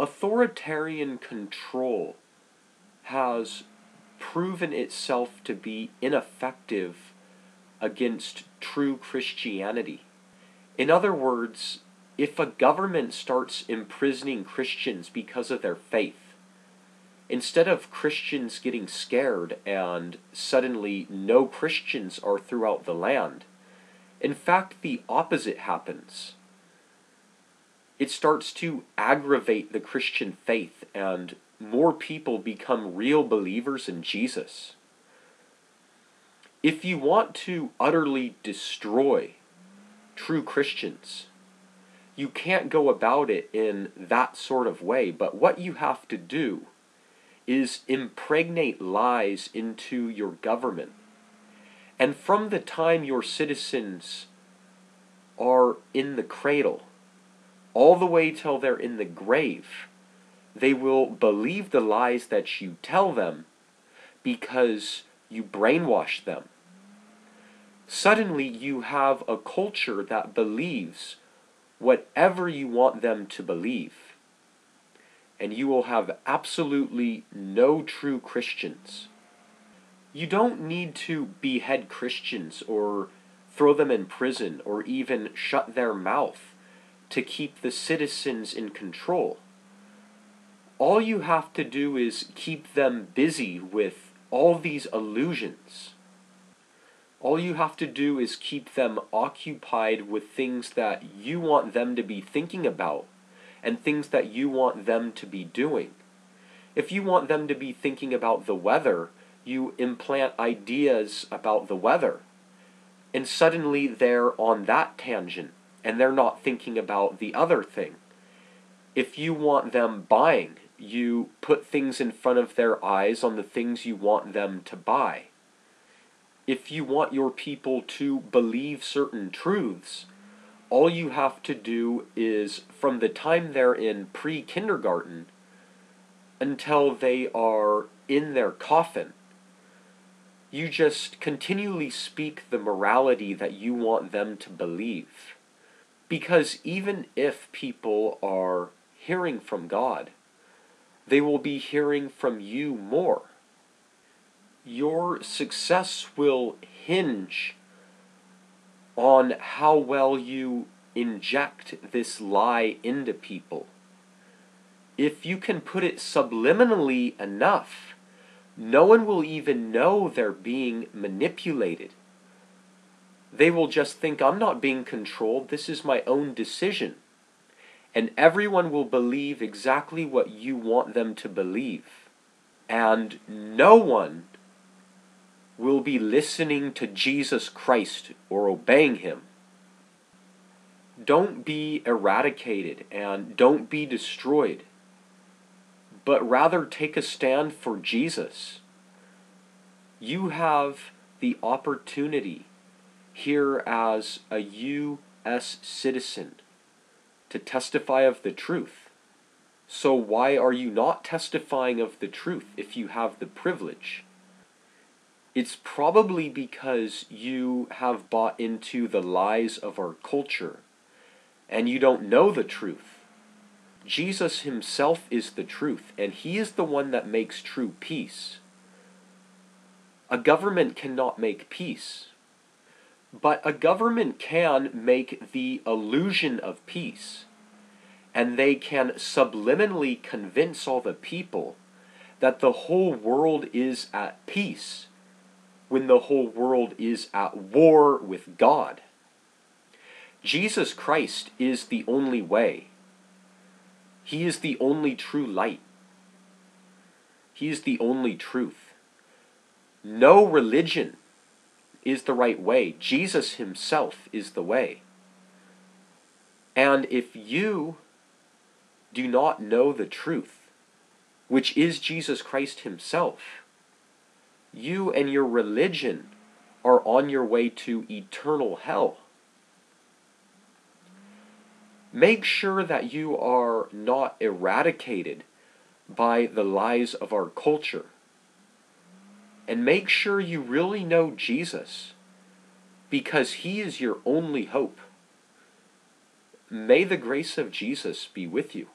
Authoritarian control has proven itself to be ineffective against true Christianity. In other words, if a government starts imprisoning Christians because of their faith, instead of Christians getting scared and suddenly no Christians are throughout the land, in fact the opposite happens. It starts to aggravate the Christian faith and more people become real believers in Jesus. If you want to utterly destroy true Christians, you can't go about it in that sort of way, but what you have to do is impregnate lies into your government. And from the time your citizens are in the cradle, all the way till they're in the grave, they will believe the lies that you tell them because you brainwash them. Suddenly you have a culture that believes whatever you want them to believe. And you will have absolutely no true Christians. You don't need to behead Christians or throw them in prison or even shut their mouth to keep the citizens in control. All you have to do is keep them busy with all these allusions. All you have to do is keep them occupied with things that you want them to be thinking about and things that you want them to be doing. If you want them to be thinking about the weather, you implant ideas about the weather. And suddenly they're on that tangent and they're not thinking about the other thing. If you want them buying, you put things in front of their eyes on the things you want them to buy. If you want your people to believe certain truths, all you have to do is, from the time they're in pre-kindergarten until they are in their coffin, you just continually speak the morality that you want them to believe. Because even if people are hearing from God, they will be hearing from you more. Your success will hinge on how well you inject this lie into people. If you can put it subliminally enough, no one will even know they're being manipulated. They will just think, I'm not being controlled, this is my own decision. And everyone will believe exactly what you want them to believe. And no one will be listening to Jesus Christ or obeying him. Don't be eradicated and don't be destroyed, but rather take a stand for Jesus. You have the opportunity here as a U.S. citizen to testify of the truth. So why are you not testifying of the truth if you have the privilege? It's probably because you have bought into the lies of our culture and you don't know the truth. Jesus himself is the truth, and he is the one that makes true peace. A government cannot make peace, but a government can make the illusion of peace, and they can subliminally convince all the people that the whole world is at peace when the whole world is at war with God. Jesus Christ is the only way. He is the only true light. He is the only truth. No religion is the right way. Jesus himself is the way. And if you do not know the truth, which is Jesus Christ himself, you and your religion are on your way to eternal hell. Make sure that you are not eradicated by the lies of our culture. And make sure you really know Jesus, because he is your only hope. May the grace of Jesus be with you.